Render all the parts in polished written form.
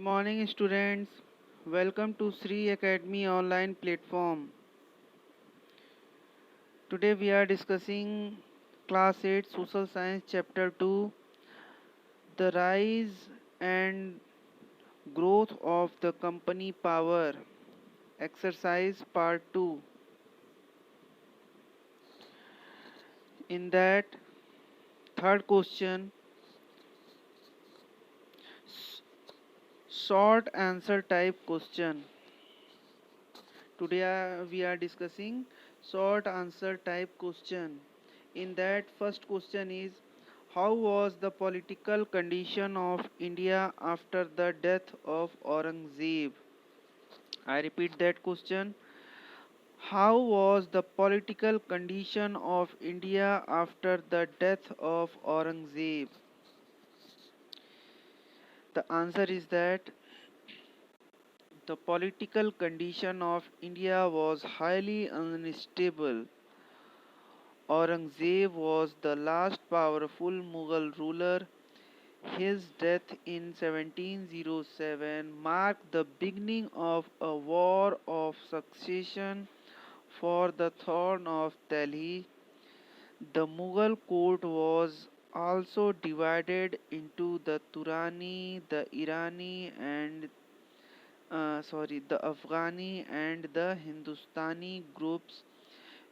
Morning students, welcome to Sri Academy online platform. Today we are discussing class 8 social science chapter 2, the rise and growth of the company power, exercise part 2. In that third question, short answer type question. Today we are discussing short answer type question. In that first question is, how was the political condition of India after the death of Aurangzeb? I repeat that question. How was the political condition of India after the death of Aurangzeb? The answer is that the political condition of India was highly unstable. Aurangzeb was the last powerful Mughal ruler. His death in 1707 marked the beginning of a war of succession for the throne of Delhi. The Mughal court was also divided into the Turani, the Irani, and the Afghani and the Hindustani groups,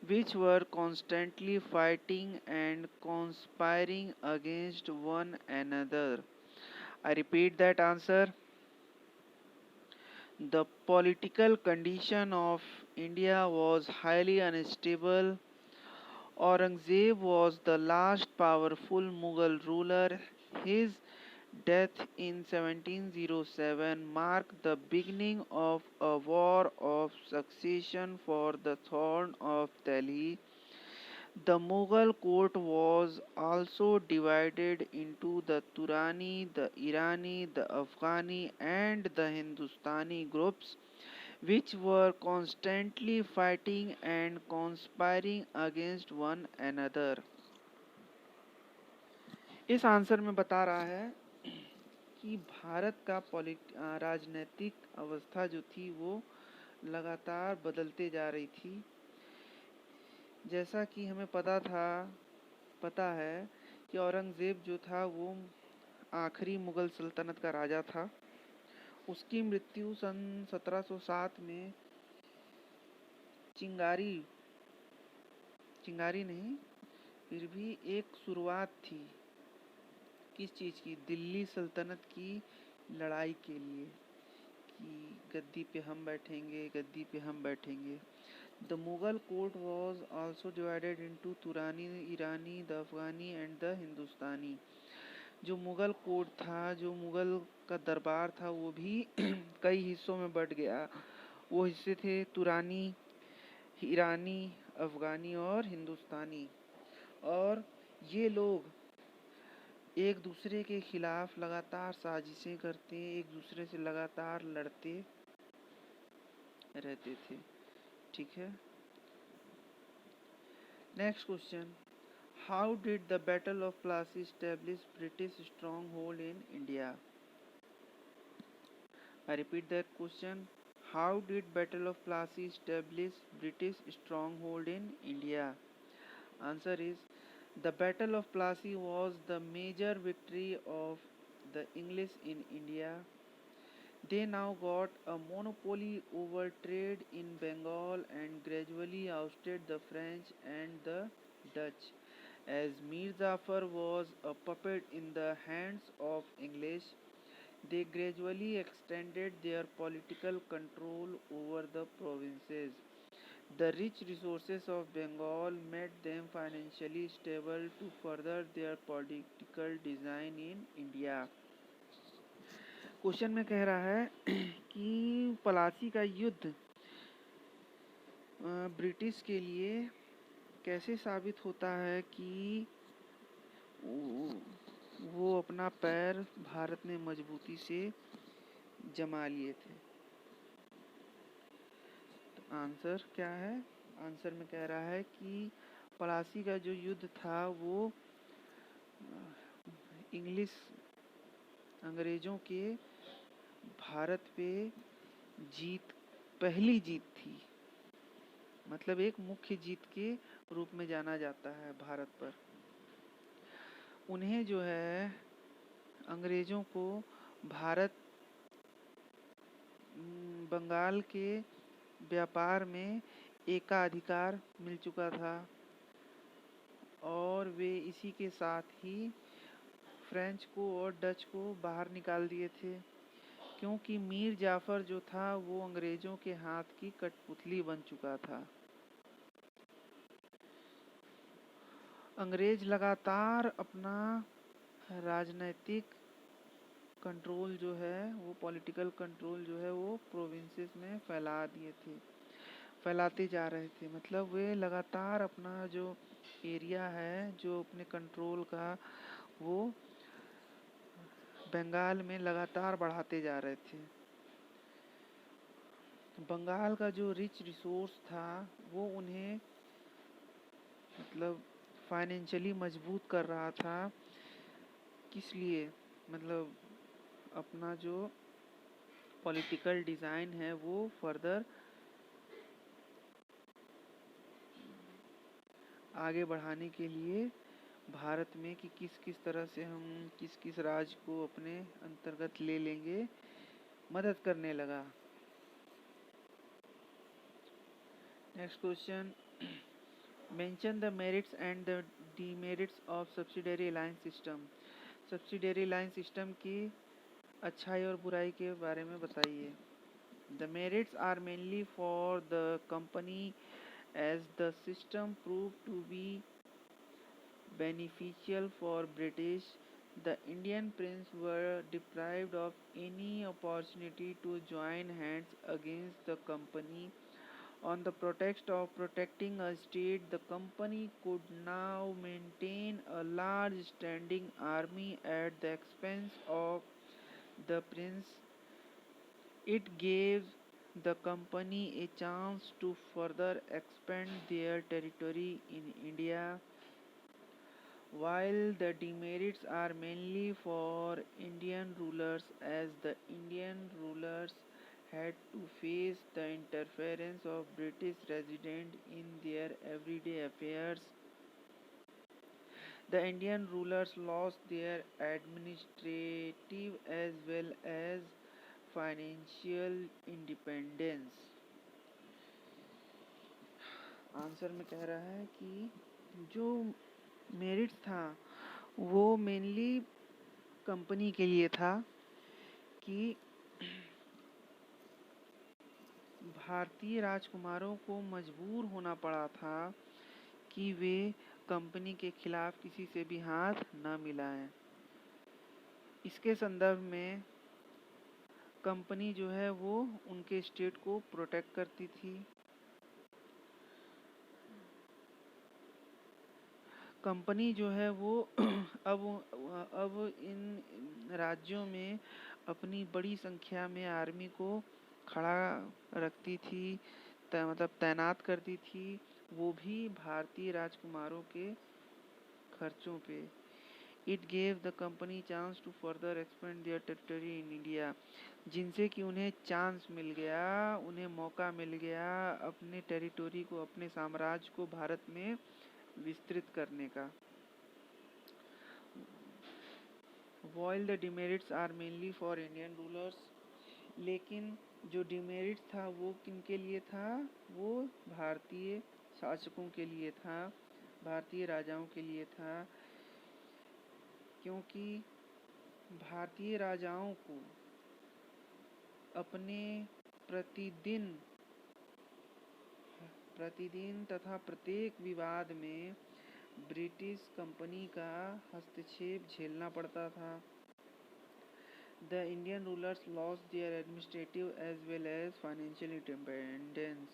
which were constantly fighting and conspiring against one another. I repeat that answer. The political condition of India was highly unstable. Aurangzeb was the last powerful Mughal ruler. His death in 1707 marked the beginning of a war of succession for the throne of Delhi. The Mughal court was also divided into the Turani, the Irani, the Afghani, and the Hindustani groups, which were constantly fighting and conspiring against one another. इस answer में बता रहा है कि भारत का राजनीतिक अवस्था जो थी वो लगातार बदलते जा रही थी। जैसा कि हमें पता है कि औरंगज़ेब जो था वो आखिरी मुग़ल सल्तनत का राजा था। उसकी मृत्यु सन 1707 में चिंगारी नहीं, फिर भी एक शुरुआत थी। किस चीज़ की? दिल्ली सल्तनत की लड़ाई के लिए कि गद्दी पे हम बैठेंगे। The Mughal court was also divided into Turani, Irani, the Afghani and the Hindustani. जो मुग़ल कोर्ट था, जो मुग़ल का दरबार था, वो भी कई हिस्सों में बट गया। वो हिस्से थे तुरानी, ईरानी, अफगानी और हिंदुस्तानी। और ये लोग एक दूसरे के खिलाफ लगातार साजिशें करते, एक दूसरे से लगातार लड़ते रहते थे। ठीक है। Next question, how did the battle of Plassey establish British strong hold in India? I repeat that question, how did battle of Plassey establish British strong hold in India? Answer is, the Battle of Plassey was the major victory of the English in India. They now got a monopoly over trade in Bengal and gradually ousted the French and the Dutch. As Mir Jafar was a puppet in the hands of English, they gradually extended their political control over the provinces. The rich resources of Bengal made them financially stable to further their political design in India. Question में कह रहा है कि पलासी का युद्ध British के लिए कैसे साबित होता है कि वो अपना पैर भारत में मजबूती से जमा लिए थे। आंसर क्या है? आंसर में कह रहा है कि पलासी का जो युद्ध था वो अंग्रेजों के भारत पे जीत, पहली जीत थी, मतलब एक मुख्य जीत के रूप में जाना जाता है भारत पर। उन्हें जो है अंग्रेजों को भारत बंगाल के व्यापार में एकाधिकार मिल चुका था और वे इसी के साथ ही फ्रेंच को और डच को बाहर निकाल दिए थे, क्योंकि मीर जाफर जो था वो अंग्रेजों के हाथ की कठपुतली बन चुका था। अंग्रेज लगातार अपना राजनैतिक कंट्रोल जो है वो पॉलिटिकल कंट्रोल जो है वो प्रोविंसेस में फैलाते जा रहे थे। मतलब वे लगातार अपना जो एरिया है जो अपने कंट्रोल का वो बंगाल में लगातार बढ़ाते जा रहे थे। बंगाल का जो रिच रिसोर्स था वो उन्हें मतलब फाइनेंशियली मजबूत कर रहा था। किस लिए? मतलब अपना जो पॉलिटिकल डिज़ाइन है वो फर्दर आगे बढ़ाने के लिए भारत में कि किस किस तरह से हम किस किस राज्य को अपने अंतर्गत ले लेंगे, मदद करने लगा। Next question, mention the merits and the demerits of subsidiary alliance system. Subsidiary alliance system की अच्छाई और बुराई के बारे में बताइए। The merits are mainly for the company as the system proved to be beneficial for British. The Indian princes were deprived of any opportunity to join hands against the company. On the pretext of protecting a state, the company could now maintain a large standing army at the expense of the prince. It gave the company a chance to further expand their territory in India. While the demerits are mainly for Indian rulers, as the Indian rulers had to face the interference of British residents in their everyday affairs. The Indian rulers lost their administrative as well as financial independence. Answer में कह रहा है कि जो merits था वो mainly company के लिए था कि भारतीय राजकुमारों को मजबूर होना पड़ा था कि वे कंपनी के खिलाफ किसी से भी हाथ न मिलाएं। इसके संदर्भ में कंपनी जो है वो उनके स्टेट को प्रोटेक्ट करती थी। कंपनी जो है वो अब इन राज्यों में अपनी बड़ी संख्या में आर्मी को खड़ा रखती थी, मतलब तैनात करती थी, वो भी भारतीय राजकुमारों के खर्चों पे। It gave the company chance to further expand their territory in India, जिनसे कि उन्हें चांस मिल गया, उन्हें मौका मिल गया अपने टेरिटोरी को, अपने साम्राज्य को भारत में विस्तृत करने का। While the demerits are mainly for Indian rulers, लेकिन जो डिमेरिट था वो किनके लिए था? वो भारतीय शासकों के लिए था, भारतीय राजाओं के लिए था, क्योंकि भारतीय राजाओं को अपने प्रतिदिन तथा प्रत्येक विवाद में ब्रिटिश कंपनी का हस्तक्षेप झेलना पड़ता था। The Indian rulers lost their administrative as well as financial independence.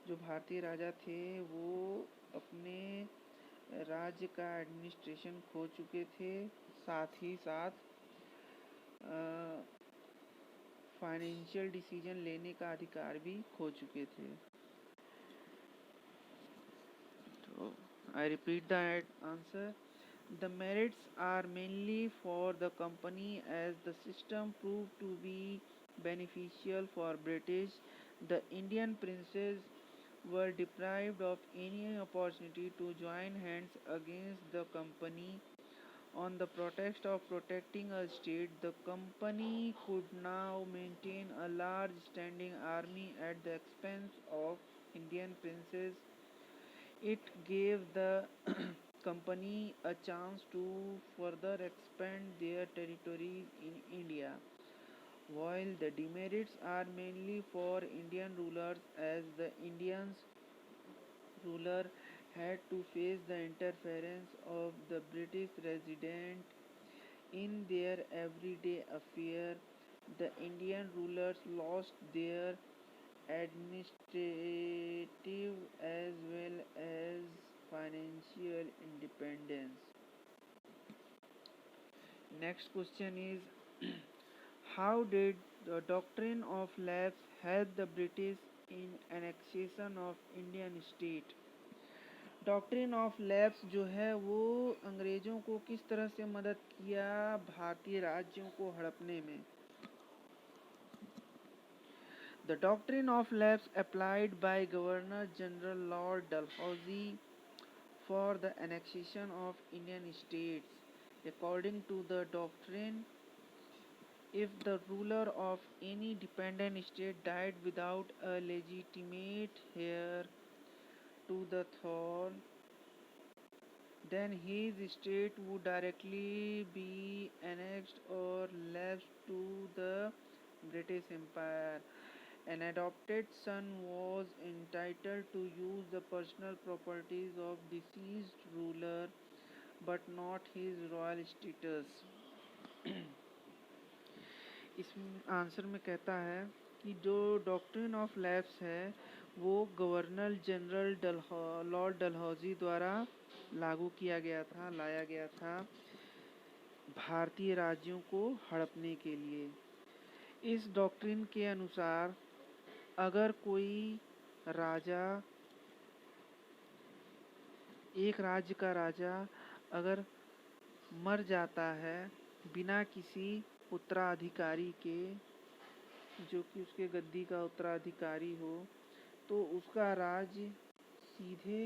जो भारतीय राजा थे वो अपने राज्य का एडमिनिस्ट्रेशन खो चुके थे, साथ ही साथ फाइनेंशियल डिसीजन लेने का अधिकार भी खो चुके थे। तो I repeat that answer. The merits are mainly for the company as the system proved to be beneficial for British. The Indian princes were deprived of any opportunity to join hands against the company. On the pretext of protecting a state, the company could now maintain a large standing army at the expense of Indian princes. It gave the company a chance to further expand their territories in India. While the demerits are mainly for Indian rulers, as the Indians ruler had to face the interference of the British resident in their everyday affair, the Indian rulers lost their administrative as well as financial independence. Next question is how did the doctrine of lapse help the British in annexation of Indian state? Doctrine of lapse जो है वो अंग्रेजों को किस तरह से मदद किया भारतीय राज्यों को हड़पने में? The doctrine of lapse applied by Governor General Lord Dalhousie for the annexation of Indian states. According to the doctrine, if the ruler of any dependent state died without a legitimate heir to the throne, then his state would directly be annexed or lapsed to the British Empire. An adopted son was entitled to use the personal properties of deceased ruler but not his royal status. इस answer में कहता है कि जो doctrine of lapse है वो governor general Lord Dalhousie द्वारा लागू किया गया था, लाया गया था भारतीय राज्यों को हड़पने के लिए। इस डॉक्ट्रिन के अनुसार अगर कोई राजा, एक राज्य का राजा अगर मर जाता है बिना किसी उत्तराधिकारी के, जो कि उसके गद्दी का उत्तराधिकारी हो, तो उसका राज्य सीधे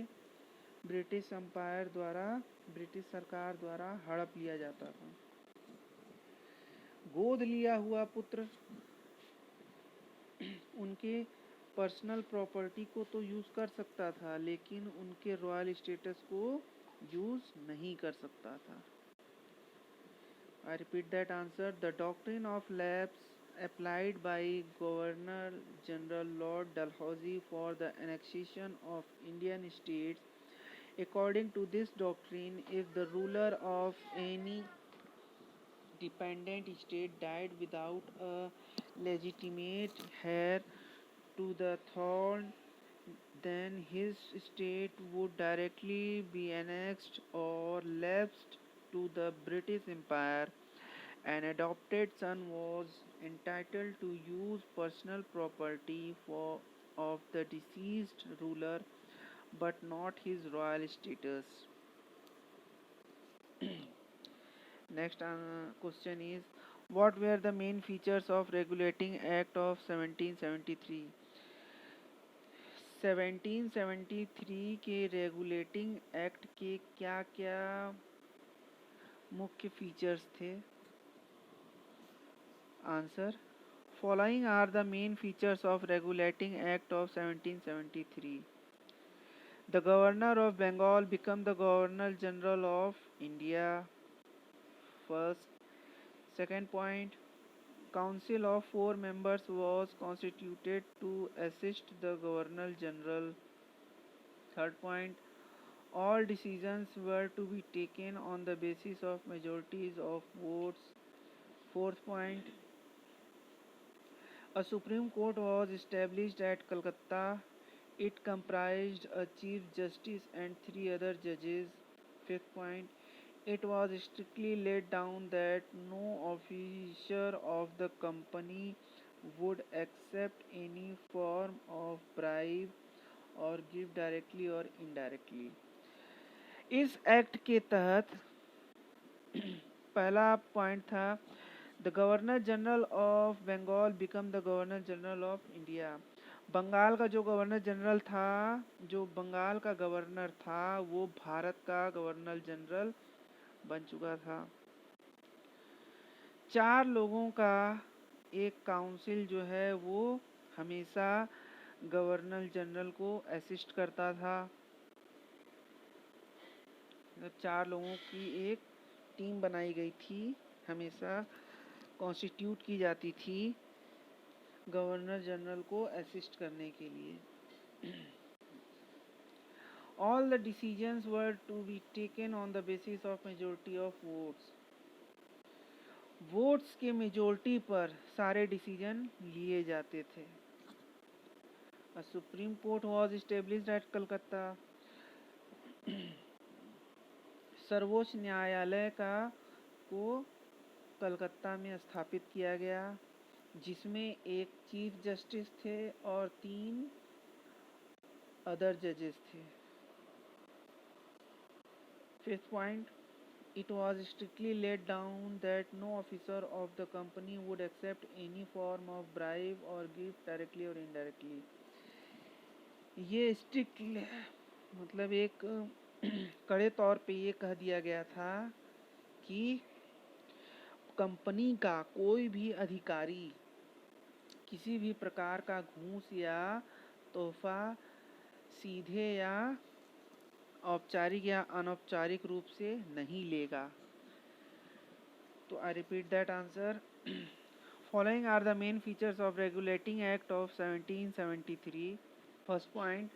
ब्रिटिश एम्पायर द्वारा, ब्रिटिश सरकार द्वारा हड़प लिया जाता था। गोद लिया हुआ पुत्र उनके पर्सनल प्रॉपर्टी को तो यूज कर सकता था, लेकिन उनके रॉयल स्टेटस को यूज नहीं कर सकता था। I repeat that answer. The doctrine of lapse applied by Governor General Lord Dalhousie for the annexation of Indian states. According to this doctrine, if the ruler of any dependent state died without a legitimate heir to the throne, then his state would directly be annexed or lapsed to the British Empire. An adopted son was entitled to use personal property of the deceased ruler but not his royal status. Next question is what were the main features of Regulating Act of 1773? 1773 के regulating act के क्या क्या मुख्य features थे? Answer Following are the main features of Regulating Act of 1773. The Governor of Bengal became the Governor General of India. First. Second point, Council of 4 members was constituted to assist the Governor General. Third point, all decisions were to be taken on the basis of majorities of votes. Fourth point, a Supreme Court was established at Calcutta. It comprised a Chief Justice and 3 other judges. Fifth point, it was strictly laid down that no officer of the company would accept any form of bribe or give directly or indirectly. इस act के तहत पहला point था The Governor General of Bengal became the Governor General of India. Bengal का जो governor general था, जो बंगाल का गवर्नर था, वो भारत का गवर्नर जनरल बन चुका था। 4 लोगों का एक काउंसिल जो है वो हमेशा गवर्नर जनरल को असिस्ट करता था। 4 लोगों की एक टीम बनाई गई थी, हमेशा कॉन्स्टिट्यूट की जाती थी गवर्नर जनरल को असिस्ट करने के लिए। All the decisions were to be taken on the basis of majority of votes. Votes के मेजोरिटी पर सारे डिसीजन लिए जाते थे। A Supreme Court was established at Calcutta. सर्वोच्च न्यायालय को कलकत्ता में स्थापित किया गया, जिसमें एक चीफ जस्टिस थे और 3 अदर जजेस थे। Fifth point, it was strictly laid down that no officer of the company would accept any form of bribe or gift directly or indirectly. ये स्ट्रिक्ट मतलब एक कड़े तौर पे ये कह दिया गया था कि कंपनी का कोई भी अधिकारी किसी भी प्रकार का घूस या तोहफा सीधे या औपचारिक या अनौपचारिक रूप से नहीं लेगा। तो I repeat that answer. Following are the main features of Regulating Act of 1773. First point,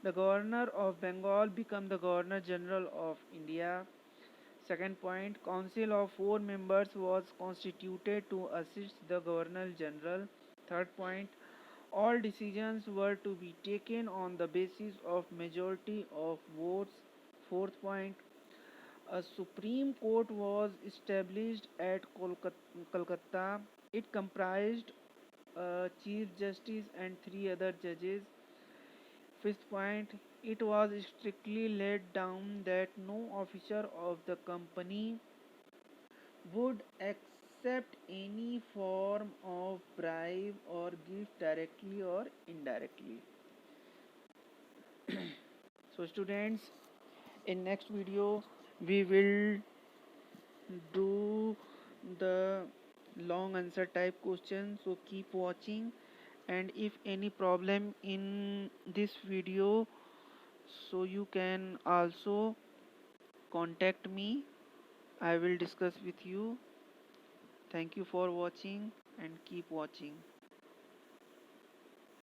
the Governor of Bengal became the Governor General of India. Second point, Council of 4 members was constituted to assist the Governor General. Third point, all decisions were to be taken on the basis of majority of votes. Fourth point, a Supreme Court was established at Kolkata. It comprised a Chief Justice and 3 other judges. Fifth point, it was strictly laid down that no officer of the company would accept any form of bribe or gift directly or indirectly. So students, in next video we will do the long answer type question, so keep watching. And if any problem in this video, so you can also contact me, I will discuss with you. Thank you for watching and keep watching.